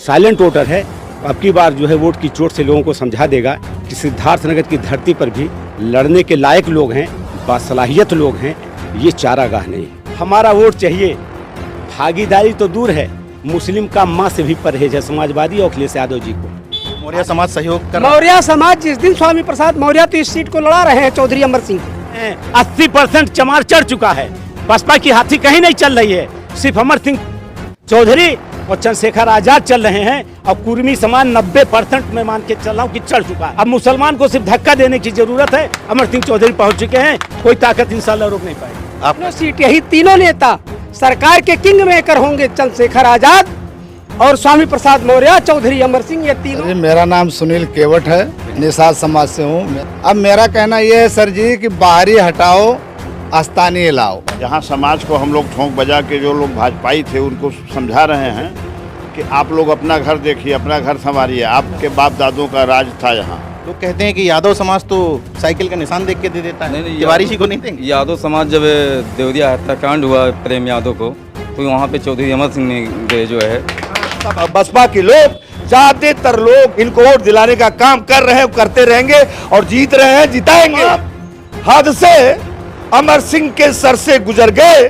Silent voter है। अब की बार जो है वोट की चोट से लोगों को समझा देगा कि सिद्धार्थनगर की धरती पर भी लड़ने के लायक लोग हैं, बासलाहियत लोग हैं, ये चारागाह नहीं है। हमारा वोट चाहिए। भागीदारी तो दूर है, मुस्लिम का माँ से भी परहेज है समाजवादी और अखिलेश यादव जी को। मौर्य समाज सहयोग कर मौर्य समाज जिस दिन स्वामी प्रसाद मौर्य तो इस सीट को लड़ा रहे हैं चौधरी अमर सिंह 80% चमार चढ़ चुका है। बसपा की हाथी कहीं नहीं चल रही है, सिर्फ अमर सिंह चौधरी और चंद्रशेखर आजाद चल रहे हैं। और कुर्मी समाज 90% में मान के चल रहा हूँ कि चढ़ चुका है। अब मुसलमान को सिर्फ धक्का देने की जरूरत है। अमर सिंह चौधरी पहुंच चुके हैं, कोई ताकत इंशाल्लाह रोक नहीं पाएगी। अपने सीट यही तीनों नेता सरकार के किंग मेकर होंगे, चंद्रशेखर आजाद और स्वामी प्रसाद मौर्य, चौधरी अमर सिंह, ये तीनों। मेरा नाम सुनील केवट है, निषाद समाज से हूँ। अब मेरा कहना यह है सर जी कि बाहरी हटाओ, स्थानीय लाओ। यहाँ समाज को हम लोग ठोंक बजा के जो लोग भाजपाई थे उनको समझा रहे हैं कि आप लोग अपना घर देखिए, अपना घर संवारिए, आपके बाप दादों का राज था यहाँ। लोग कहते हैं कि यादव समाज तो साइकिल का निशान देख के दे देता है। नहीं, तिवारी जी को नहीं देंगे। यादव समाज जब देवरिया हत्याकांड हुआ प्रेम यादव को, तो वहाँ पे चौधरी अमर सिंह ने जो है बसपा के लोग, ज्यादातर लोग इनको वोट दिलाने का काम कर रहे हैं, करते रहेंगे और जीत रहे हैं, जिताएंगे। हादसे अमर सिंह के सर से गुजर गए।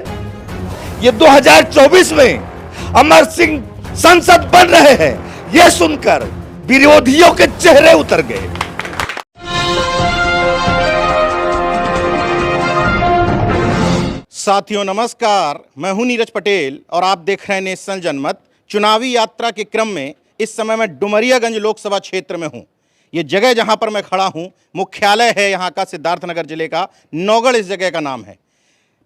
ये 2024 में अमर सिंह संसद बन रहे हैं, ये सुनकर विरोधियों के चेहरे उतर गए। साथियों नमस्कार, मैं हूं नीरज पटेल और आप देख रहे हैं नेशनल जनमत। चुनावी यात्रा के क्रम में इस समय मैं डुमरियागंज लोकसभा क्षेत्र में हूं। ये जगह जहां पर मैं खड़ा हूं मुख्यालय है यहां का, सिद्धार्थनगर जिले का नौगढ़ इस जगह का नाम है।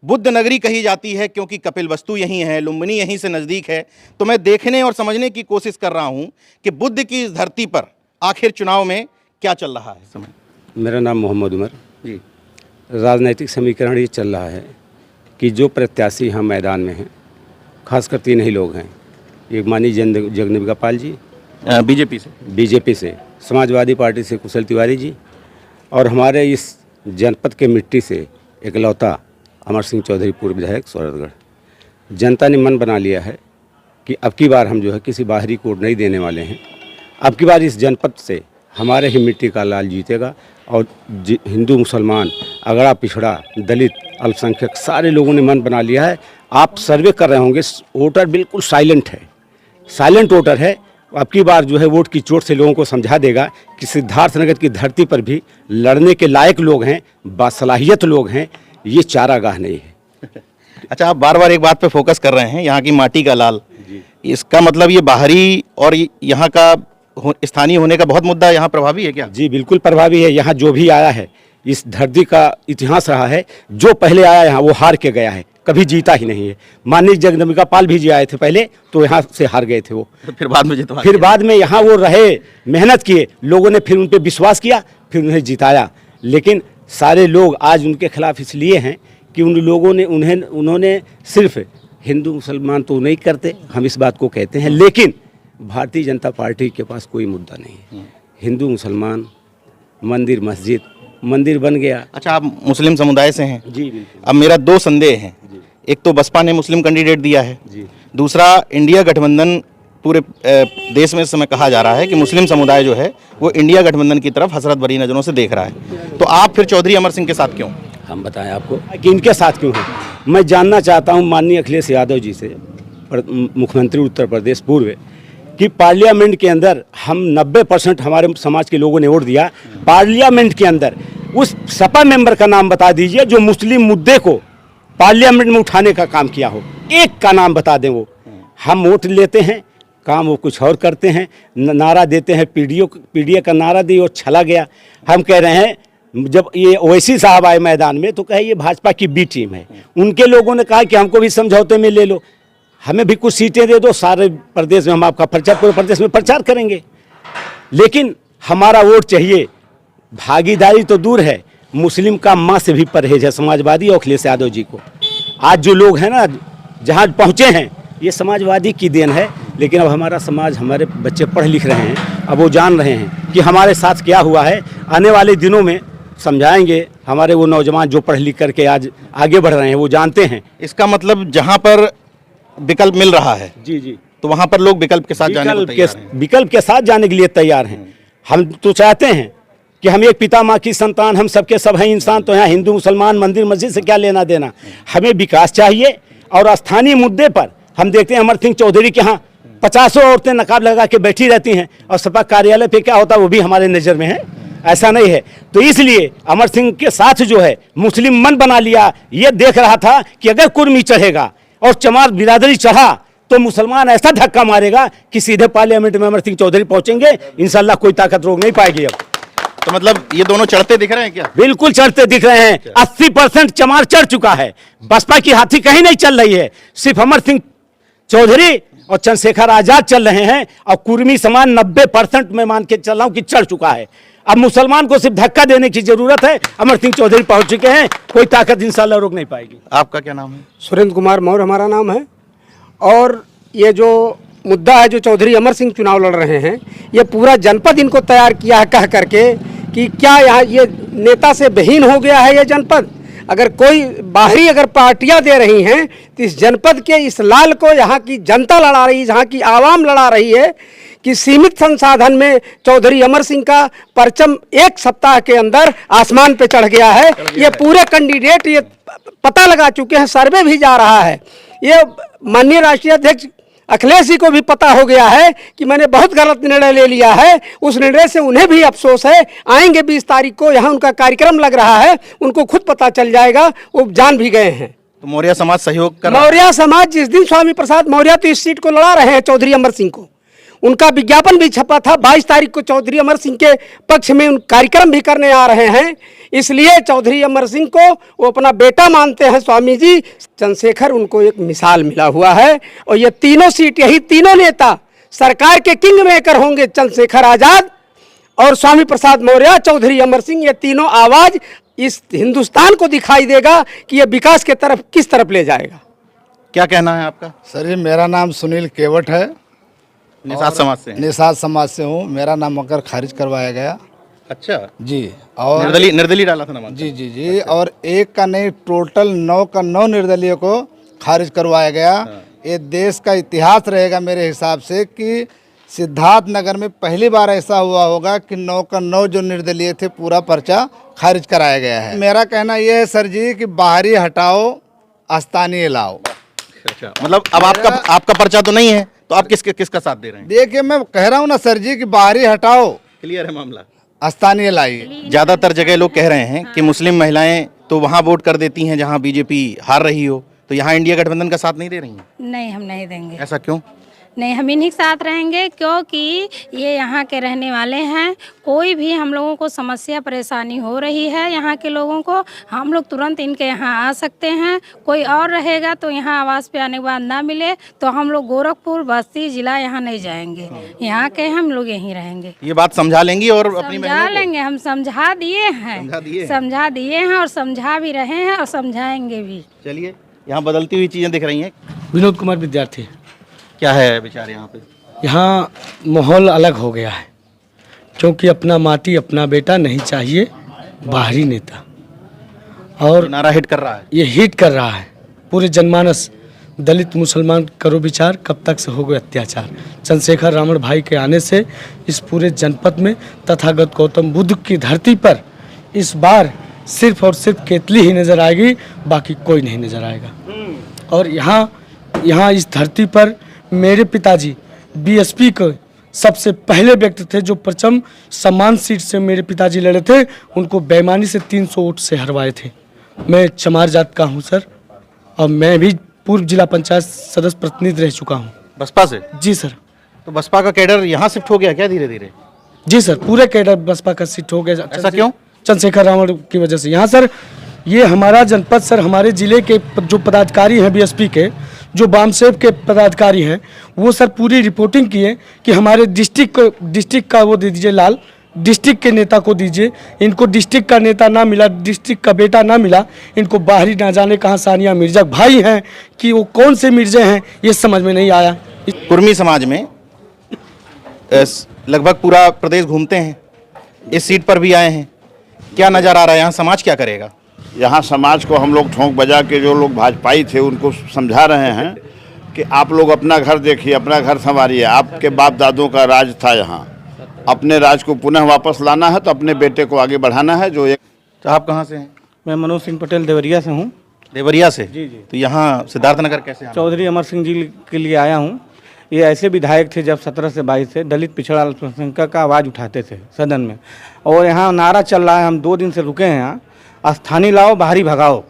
बुद्ध नगरी कही जाती है क्योंकि कपिलवस्तु यहीं है, लुम्बिनी यहीं से नज़दीक है। तो मैं देखने और समझने की कोशिश कर रहा हूं कि बुद्ध की इस धरती पर आखिर चुनाव में क्या चल रहा है इस समय। मेरा नाम मोहम्मद उमर जी। राजनीतिक समीकरण ये चल रहा है कि जो प्रत्याशी यहाँ मैदान में हैं, खासकर तीन ही लोग हैं। एक माननीय जगदम्बिका पाल जी बीजेपी से, समाजवादी पार्टी से कुशल तिवारी जी, और हमारे इस जनपद के मिट्टी से इकलौता अमर सिंह चौधरी पूर्व विधायक सौरतगढ़। जनता ने मन बना लिया है कि अब की बार हम जो है किसी बाहरी को नहीं देने वाले हैं। अब की बार इस जनपद से हमारे ही मिट्टी का लाल जीतेगा। और हिंदू मुसलमान, अगड़ा पिछड़ा, दलित, अल्पसंख्यक, सारे लोगों ने मन बना लिया है। आप सर्वे कर रहे होंगे, वोटर बिल्कुल साइलेंट है, साइलेंट वोटर है। अब की बार जो है वोट की चोट से लोगों को समझा देगा कि सिद्धार्थनगर की धरती पर भी लड़ने के लायक लोग हैं, बासलाहियत लोग हैं, ये चारागाह नहीं है। अच्छा, आप बार बार एक बात पे फोकस कर रहे हैं, यहाँ की माटी का लाल। इसका मतलब ये बाहरी और यहाँ का स्थानीय होने का बहुत मुद्दा यहाँ प्रभावी है क्या? जी बिल्कुल प्रभावी है। यहाँ जो भी आया है, इस धरती का इतिहास रहा है, जो पहले आया यहाँ वो हार के गया है, कभी जीता ही नहीं है। माननीय जगदम्बिका पाल भी जी आए थे पहले, तो यहाँ से हार गए थे वो। फिर बाद में जितवा, फिर बाद में यहाँ वो रहे, मेहनत किए, लोगों ने फिर उन पर विश्वास किया, फिर उन्हें जिताया। लेकिन सारे लोग आज उनके खिलाफ इसलिए हैं कि उन लोगों ने उन्होंने सिर्फ हिंदू मुसलमान तो नहीं करते, हम इस बात को कहते हैं, लेकिन भारतीय जनता पार्टी के पास कोई मुद्दा नहीं है। हिंदू मुसलमान, मंदिर मस्जिद, मंदिर बन गया। अच्छा, आप मुस्लिम समुदाय से हैं? जी बिल्कुल। अब मेरा दो संदेह हैं। एक तो बसपा ने मुस्लिम कैंडिडेट दिया है जी। दूसरा, इंडिया गठबंधन पूरे देश में इस समय कहा जा रहा है कि मुस्लिम समुदाय जो है वो इंडिया गठबंधन की तरफ हसरत भरी नज़रों से देख रहा है। तो आप फिर चौधरी अमर सिंह के साथ क्यों? हम बताएं आपको कि इनके साथ क्यों है। मैं जानना चाहता हूं माननीय अखिलेश यादव जी से, मुख्यमंत्री उत्तर प्रदेश पूर्व, कि पार्लियामेंट के अंदर हम 90% हमारे समाज के लोगों ने वोट दिया। पार्लियामेंट के अंदर उस सपा मेंबर का नाम बता दीजिए जो मुस्लिम मुद्दे को पार्लियामेंट में उठाने का काम किया हो, एक का नाम बता दें। वो हम वोट लेते हैं, काम वो कुछ और करते हैं, नारा देते हैं, पीडीए का नारा दी और चला गया। हम कह रहे हैं, जब ये ओवैसी साहब आए मैदान में तो कहे ये भाजपा की बी टीम है। उनके लोगों ने कहा कि हमको भी समझौते में ले लो, हमें भी कुछ सीटें दे दो, सारे प्रदेश में हम आपका प्रचार, पूरे प्रदेश में प्रचार करेंगे। लेकिन हमारा वोट चाहिए। भागीदारी तो दूर है, मुस्लिम का माँ से भी परहेज है समाजवादी और अखिलेश यादव जी को। आज जो लोग हैं ना, जहाँ पहुँचे हैं, ये समाजवादी की देन है। लेकिन अब हमारा समाज, हमारे बच्चे पढ़ लिख रहे हैं, अब वो जान रहे हैं कि हमारे साथ क्या हुआ है। आने वाले दिनों में समझाएंगे हमारे वो नौजवान जो पढ़ लिख करके आज आगे बढ़ रहे हैं, वो जानते हैं। इसका मतलब जहाँ पर विकल्प मिल रहा है जी जी, तो वहां पर लोग विकल्प के साथ जाने को तैयार हैं। विकल्प के साथ जाने के लिए तैयार हैं। हम तो चाहते हैं कि हम एक पिता माँ की संतान, हम सबके सब हैं इंसान, तो यहाँ हिंदू मुसलमान मंदिर मस्जिद से क्या लेना देना। हमें विकास चाहिए और स्थानीय मुद्दे पर हम देखते हैं अमर सिंह चौधरी के यहाँ 50 औरतें नकाब लगा के बैठी रहती हैं और सपा कार्यालय पे क्या होता है वो भी हमारे नज़र में है, ऐसा नहीं है। तो इसलिए अमर सिंह के साथ जो है मुस्लिम मन बना लिया, ये देख रहा था कि अगर कुर्मी चढ़ेगा और चमार बिरादरी चढ़ा तो मुसलमान ऐसा धक्का मारेगा कि सीधे पार्लियामेंट में अमर सिंह चौधरी पहुंचेंगे, इंशाल्लाह कोई ताकत रोक नहीं पाएगी। अब तो मतलब ये दोनों चढ़ते दिख रहे हैं क्या? बिल्कुल चढ़ते दिख रहे हैं। 80% चमार चढ़ चुका है, बसपा की हाथी कहीं नहीं चल रही है, सिर्फ अमर सिंह चौधरी और चंद्रशेखर आजाद चल रहे हैं और कुर्मी समाज 90% में मान के चल रहा हूं कि चढ़ चुका है। अब मुसलमान को सिर्फ धक्का देने की जरूरत है। अमर सिंह चौधरी पहुंच चुके हैं, कोई ताकत इंशाल्लाह रोक नहीं पाएगी। आपका क्या नाम है? सुरेंद्र कुमार मौर्य हमारा नाम है। और ये जो मुद्दा है जो चौधरी अमर सिंह चुनाव लड़ रहे हैं, ये पूरा जनपद इनको तैयार किया है कह करके कि क्या यहाँ ये नेता से विहीन हो गया है ये जनपद। अगर कोई बाहरी अगर पार्टियां दे रही हैं तो इस जनपद के इस लाल को यहाँ की जनता लड़ा रही है, यहाँ की आवाम लड़ा रही है कि सीमित संसाधन में चौधरी अमर सिंह का परचम एक सप्ताह के अंदर आसमान पे चढ़ गया है। ये पूरे कैंडिडेट ये पता लगा चुके हैं, सर्वे भी जा रहा है। ये माननीय राष्ट्रीय अध्यक्ष अखिलेश जी को भी पता हो गया है कि मैंने बहुत गलत निर्णय ले लिया है। उस निर्णय से उन्हें भी अफसोस है। आएंगे 20 तारीख को, यहाँ उनका कार्यक्रम लग रहा है, उनको खुद पता चल जाएगा, वो जान भी गए हैं। तो मौर्य समाज सहयोग कर रहा है? मौर्य समाज जिस दिन स्वामी प्रसाद मौर्य तो इस सीट को लड़ा रहे हैं चौधरी अमर सिंह को, उनका विज्ञापन भी छपा था। 22 तारीख को चौधरी अमर सिंह के पक्ष में उन कार्यक्रम भी करने आ रहे हैं। इसलिए चौधरी अमर सिंह को वो अपना बेटा मानते हैं स्वामी जी। चंद्रशेखर उनको एक मिसाल मिला हुआ है और ये तीनों सीट, यही तीनों नेता सरकार के किंग मेकर होंगे। चंद्रशेखर आजाद और स्वामी प्रसाद मौर्य, चौधरी अमर सिंह, ये तीनों आवाज इस हिंदुस्तान को दिखाई देगा कि ये विकास के तरफ किस तरफ ले जाएगा। क्या कहना है आपका? सर जी, मेरा नाम सुनील केवट है, निषाद समाज से हैं? निषाद समाज से हूँ। मेरा नाम मकर खारिज करवाया गया। अच्छा जी। और निर्दलीय डाला था नाम? जी। और एक का नहीं, टोटल 9 का 9 निर्दलीय को खारिज करवाया गया। ये देश का इतिहास रहेगा मेरे हिसाब से कि सिद्धार्थ नगर में पहली बार ऐसा हुआ होगा कि 9 का 9 जो निर्दलीय थे पूरा पर्चा खारिज कराया गया है। मेरा कहना यह है सर जी कि बाहरी हटाओ, स्थानीय लाओ। अच्छा, मतलब अब आपका पर्चा तो नहीं है, तो आप किसका साथ दे रहे हैं? देखिए, मैं कह रहा हूँ ना सर जी कि बाहरी हटाओ, क्लियर है मामला, स्थानीय लाइए। ज्यादातर जगह लोग कह रहे हैं कि मुस्लिम महिलाएं तो वहां वोट कर देती हैं जहां बीजेपी हार रही हो, तो यहाँ इंडिया गठबंधन का साथ नहीं दे रही हैं? नहीं, हम नहीं देंगे। ऐसा क्यों? नहीं, हम इन्हीं के साथ रहेंगे क्योंकि ये यहाँ के रहने वाले हैं। कोई भी हम लोगों को समस्या परेशानी हो रही है यहाँ के लोगों को, हम लोग तुरंत इनके यहाँ आ सकते हैं। कोई और रहेगा तो यहाँ आवास पे आने के बाद ना मिले तो हम लोग गोरखपुर, बस्ती जिला यहाँ नहीं जाएंगे। यहाँ के हम लोग यहीं रहेंगे। ये बात समझा लेंगी और अपनी समझा लेंगे, हम समझा दिए हैं और समझा भी रहे हैं और समझाएंगे भी। चलिए, यहाँ बदलती हुई चीजें दिख रही हैं। विनोद कुमार विद्यार्थी। क्या है विचार यहाँ पे? यहाँ माहौल अलग हो गया है क्योंकि अपना माटी अपना बेटा नहीं चाहिए बाहरी नेता, और नारा हिट कर रहा है। ये हिट कर रहा है पूरे जनमानस। दलित मुसलमान करो विचार, कब तक से हो गए अत्याचार। चंद्रशेखर रावण भाई के आने से इस पूरे जनपद में तथागत गौतम बुद्ध की धरती पर इस बार सिर्फ और सिर्फ केतली ही नजर आएगी, बाकी कोई नहीं नजर आएगा। और यहाँ इस धरती पर मेरे पिताजी बीएसपी के सबसे पहले व्यक्ति थे जो परचम सम्मान सीट से मेरे पिताजी लड़े थे, उनको बेईमानी से 300 वोट से हरवाए थे। मैं चमार जात का हूँ सर, और मैं भी पूर्व जिला पंचायत सदस्य प्रतिनिधि रह चुका हूँ। बसपा से? जी सर। तो बसपा का कैडर यहाँ शिफ्ट हो गया क्या धीरे धीरे? जी सर, पूरे कैडर बसपा का शिफ्ट हो गया। ऐसा क्यों? चंद्रशेखर रावण की वजह से। यहाँ सर, ये हमारा जनपद सर, हमारे जिले के जो पदाधिकारी हैं बीएसपी के, जो बामसेव के पदाधिकारी हैं, वो सर पूरी रिपोर्टिंग किए कि हमारे डिस्ट्रिक्ट का वो दे दीजिए, लाल डिस्ट्रिक्ट के नेता को दीजिए। इनको डिस्ट्रिक्ट का नेता ना मिला, डिस्ट्रिक्ट का बेटा ना मिला, इनको बाहरी ना जाने कहाँ सानिया मिर्जा भाई हैं कि वो कौन से मिर्जे हैं, ये समझ में नहीं आया। कुर्मी समाज में लगभग पूरा प्रदेश घूमते हैं, इस सीट पर भी आए हैं, क्या नज़र आ रहा है यहाँ? समाज क्या करेगा? यहाँ समाज को हम लोग ठोंक बजा के जो लोग भाजपाई थे उनको समझा रहे हैं कि आप लोग अपना घर देखिए, अपना घर संवारिए। आपके बाप दादों का राज था यहाँ, अपने राज को पुनः वापस लाना है तो अपने बेटे को आगे बढ़ाना है। जो एक तो आप कहाँ से हैं? मैं मनोज सिंह पटेल देवरिया से हूँ। देवरिया से? जी जी। तो यहाँ सिद्धार्थनगर कैसे आना? चौधरी अमर सिंह जी के लिए आया हूँ। ये ऐसे विधायक थे जब 17 से 22 से दलित पिछड़ा अल्पसंख्यक का आवाज़ उठाते थे सदन में, और यहाँ नारा चल रहा है, हम 2 दिन से रुके हैं यहाँ, स्थानीय लाओ बाहरी भगाओ।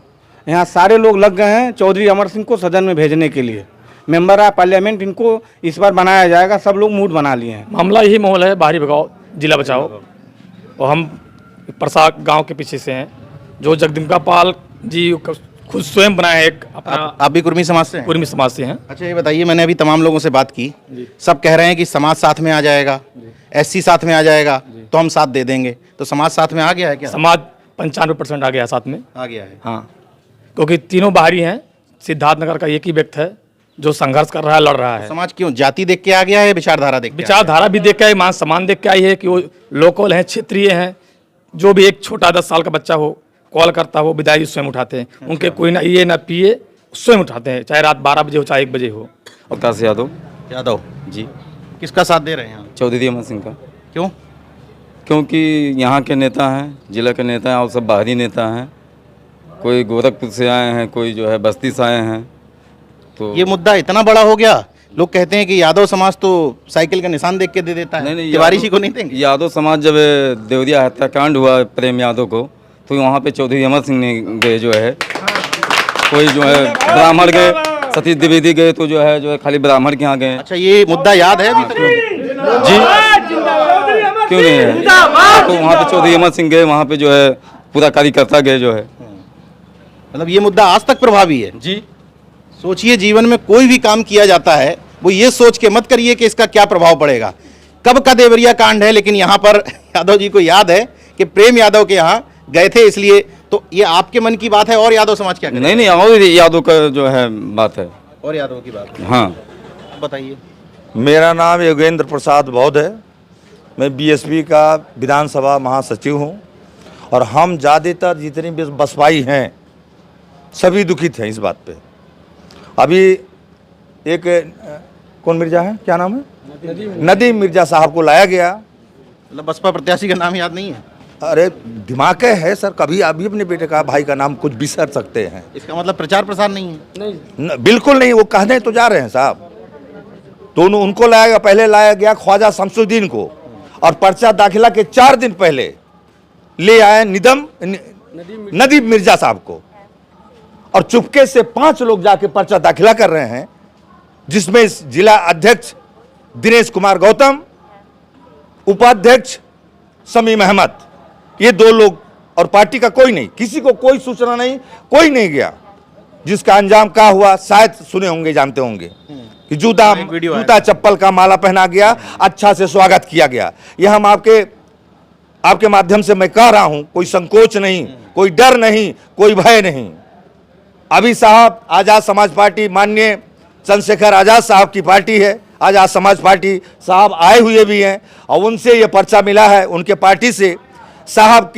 यहाँ सारे लोग लग गए हैं चौधरी अमर सिंह को सदन में भेजने के लिए। मेंबर ऑफ पार्लियामेंट इनको इस बार बनाया जाएगा, सब लोग मूड बना लिए हैं। मामला यही माहौल है, बाहरी भगाओ जिला बचाओ। और हम प्रसाद गांव के पीछे से हैं, जो जगदम्बिका पाल जी खुद स्वयं बनाए हैं एक अपना। आप भी कुर्मी समाज से हैं? कुर्मी समाज से हैं। अच्छा ये बताइए, मैंने अभी तमाम लोगों से बात की, सब कह रहे हैं कि समाज साथ में आ जाएगा, एससी साथ में आ जाएगा तो हम साथ दे देंगे। तो समाज साथ में आ गया है क्या? समाज 95% आ गया साथ में। आ गया है हाँ, क्योंकि तीनों बाहरी हैं। सिद्धार्थनगर का एक ही व्यक्ति है जो संघर्ष कर रहा है, लड़ रहा है। समाज क्यों जाति देख के आ गया है, विचारधारा देख के? विचारधारा भी देख के आई, मान सम्मान देख के आई है कि वो लोकल हैं, क्षेत्रीय हैं। जो भी एक छोटा 10 साल का बच्चा हो कॉल करता हो, विदाई स्वयं उठाते हैं। उनके कोई ना ये ना पिए, स्वयं उठाते हैं, चाहे रात 12 बजे हो चाहे 1 बजे हो। अवतार से यादव यादव जी। किसका साथ दे रहे हैं? चौधरी अमर सिंह का। क्यों? क्योंकि यहाँ के नेता हैं, जिला के नेता हैं और सब बाहरी नेता हैं। कोई गोरखपुर से आए हैं, कोई जो है बस्ती से आए हैं। तो ये मुद्दा इतना बड़ा हो गया, लोग कहते हैं कि यादव समाज तो साइकिल का निशान देख के दे देता है। नहीं, तिवारी जी को नहीं देंगे? यादव समाज जब देवरिया हत्याकांड हुआ प्रेम यादव को, तो वहाँ पे चौधरी अमर सिंह ने गए, जो है कोई जो है ब्राह्मण गए, सतीश द्विवेदी गए, तो जो है खाली ब्राह्मण के यहाँ गए। अच्छा ये मुद्दा याद है अभी तक? जी क्यों नहीं है? तो वहाँ पे चौधरी अमर सिंह गए, वहाँ पे जो है पूरा कार्यकर्ता गए, जो है मतलब ये मुद्दा आज तक प्रभावी है जी। सोचिए, जीवन में कोई भी काम किया जाता है वो ये सोच के मत करिए कि इसका क्या प्रभाव पड़ेगा। कब का देवरिया कांड है, लेकिन यहाँ पर यादव जी को याद है कि प्रेम यादव के यहाँ गए थे, इसलिए तो ये आपके मन की बात है। और यादव समाज क्या करें? नहीं, और यादव का जो है बात है, और यादव की बात है। हाँ बताइए। मेरा नाम योगेंद्र प्रसाद बौद्ध है। मैं बीएसपी का विधानसभा महासचिव हूँ और हम ज़्यादातर जितने भी बसपाई हैं सभी दुखित हैं इस बात पे। अभी एक कौन मिर्जा है, क्या नाम है, नदीम मिर्जा साहब को लाया गया। मतलब बसपा प्रत्याशी का नाम याद नहीं है? अरे दिमाग है सर, कभी अभी अपने बेटे का भाई का नाम कुछ बिसर सकते हैं। इसका मतलब प्रचार प्रसार नहीं है? बिल्कुल नहीं, वो कहने तो जा रहे हैं साहब। तो उनको लाया गया, पहले लाया गया ख्वाजा शमसुद्दीन को, और पर्चा दाखिला के 4 दिन पहले ले आए नदीम मिर्जा साहब को, और चुपके से 5 लोग जाके पर्चा दाखिला कर रहे हैं, जिसमें जिला अध्यक्ष दिनेश कुमार गौतम, उपाध्यक्ष समीम अहमद, ये 2 लोग, और पार्टी का कोई नहीं, किसी को कोई सूचना नहीं, कोई नहीं गया। जिसका अंजाम क्या हुआ शायद सुने होंगे, जानते होंगे कि जूता चप्पल का माला पहना गया, अच्छा से स्वागत किया गया। यह हम आपके माध्यम से मैं कह रहा हूं, कोई संकोच नहीं, कोई डर नहीं, कोई भय नहीं। अभी साहब आज़ाद समाज पार्टी, माननीय चंद्रशेखर आज़ाद साहब की पार्टी है, आज़ाद समाज पार्टी साहब आए हुए भी हैं, और उनसे ये पर्चा मिला है, उनके पार्टी से। साहब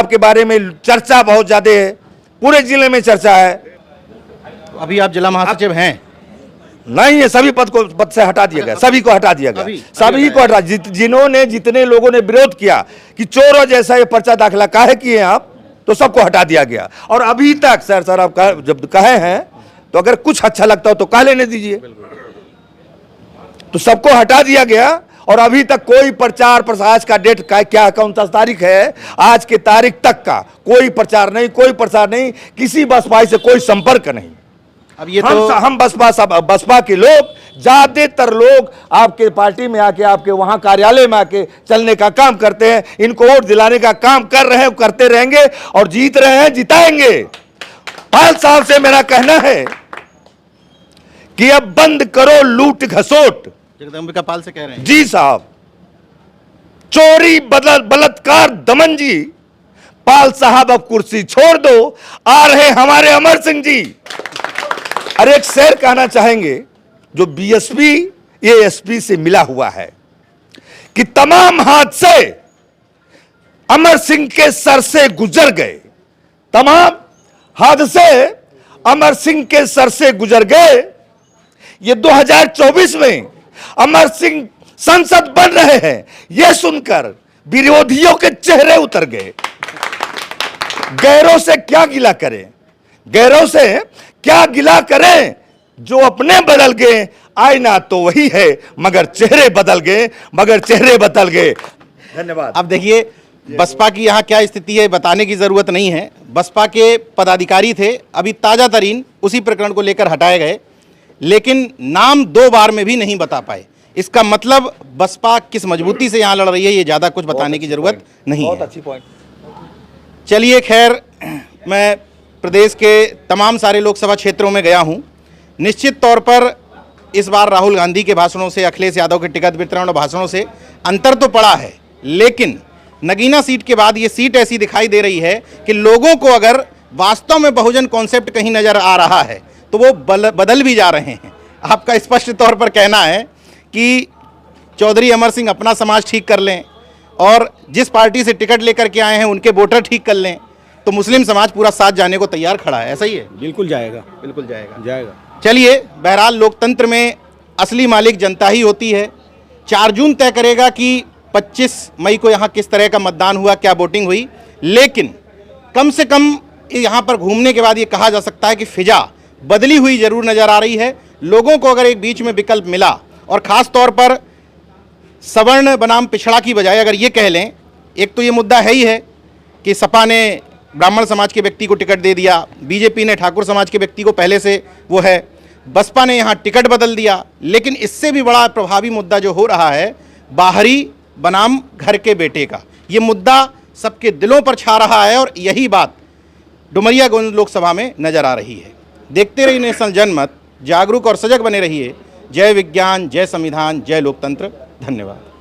के बारे में चर्चा बहुत ज़्यादा है, पूरे जिले में चर्चा है। अभी आप जिला महासचिव हैं? नहीं, ये सभी पद से हटा दिया गया, सभी को हटा दिया गया, सभी को हटा। जिन्होंने जितने लोगों ने विरोध किया कि चोरों जैसा ये पर्चा दाखिला काहे किए आप, तो सबको हटा दिया गया। और अभी तक सर आप जब कहे हैं तो अगर कुछ अच्छा लगता हो तो कह लेने दीजिए। तो सबको हटा दिया गया, और अभी तक कोई प्रचार प्रसार का डेट क्या 29 तारीख है, आज के तारीख तक का कोई प्रचार नहीं, कोई प्रसार नहीं, किसी बसपा से कोई संपर्क नहीं। अब ये हम बसपा के लोग, ज्यादातर लोग आपके पार्टी में आके, आपके वहां कार्यालय में आके चलने का काम करते हैं, इनको वोट दिलाने का काम कर रहे हैं, करते रहेंगे और जीत रहे हैं, जिताएंगे। पाल साहब से मेरा कहना है कि अब बंद करो लूट घसोट। जगदम्बिका पाल से कह रहे हैं? जी साहब, चोरी बलात्कार दमन जी, पाल साहब अब कुर्सी छोड़ दो, आ रहे हमारे अमर सिंह जी। अरे एक शेर कहना चाहेंगे जो बीएसपी एएसपी से मिला हुआ है कि तमाम हादसे अमर सिंह के सर से गुजर गए, तमाम हादसे अमर सिंह के सर से गुजर गए, ये 2024 में अमर सिंह संसद बन रहे हैं, यह सुनकर विरोधियों के चेहरे उतर गए। गैरों से क्या गिला करें, गैरों से क्या गिला करें, जो अपने बदल गए, आईना तो वही है मगर चेहरे बदल गए, धन्यवाद। अब देखिए बसपा की यहाँ क्या स्थिति है बताने की जरूरत नहीं है। बसपा के पदाधिकारी थे, अभी ताजा तरीन उसी प्रकरण को लेकर हटाए गए, लेकिन नाम 2 बार में भी नहीं बता पाए। इसका मतलब बसपा किस मजबूती से यहाँ लड़ रही है, ये ज्यादा कुछ बताने की जरूरत नहीं है। अच्छी पॉइंट। चलिए खैर, मैं प्रदेश के तमाम सारे लोकसभा क्षेत्रों में गया हूँ। निश्चित तौर पर इस बार राहुल गांधी के भाषणों से, अखिलेश यादव के टिकट वितरण और भाषणों से अंतर तो पड़ा है, लेकिन नगीना सीट के बाद ये सीट ऐसी दिखाई दे रही है कि लोगों को अगर वास्तव में बहुजन कॉन्सेप्ट कहीं नज़र आ रहा है तो वो बदल भी जा रहे हैं। आपका स्पष्ट तौर पर कहना है कि चौधरी अमर सिंह अपना समाज ठीक कर लें और जिस पार्टी से टिकट लेकर के आए हैं उनके वोटर ठीक कर लें, तो मुस्लिम समाज पूरा साथ जाने को तैयार खड़ा है। ऐसा ही है? बिल्कुल जाएगा, बिल्कुल जाएगा। जाएगा। चलिए, बहरहाल लोकतंत्र में असली मालिक जनता ही होती है। 4 जून तय करेगा कि 25 मई को यहाँ किस तरह का मतदान हुआ, क्या वोटिंग हुई, लेकिन कम से कम यहाँ पर घूमने के बाद ये कहा जा सकता है कि फिजा बदली हुई जरूर नज़र आ रही है। लोगों को अगर एक बीच में विकल्प मिला, और ख़ास तौर पर सवर्ण बनाम पिछड़ा की बजाय अगर ये कह लें, एक तो ये मुद्दा है ही है कि सपा ने ब्राह्मण समाज के व्यक्ति को टिकट दे दिया, बीजेपी ने ठाकुर समाज के व्यक्ति को पहले से वो है, बसपा ने यहाँ टिकट बदल दिया, लेकिन इससे भी बड़ा प्रभावी मुद्दा जो हो रहा है बाहरी बनाम घर के बेटे का, ये मुद्दा सबके दिलों पर छा रहा है और यही बात डुमरियागंज लोकसभा में नजर आ रही है। देखते रहिए नेशनल जनमत, जागरूक और सजग बने रहिए। जय विज्ञान, जय संविधान, जय लोकतंत्र। धन्यवाद।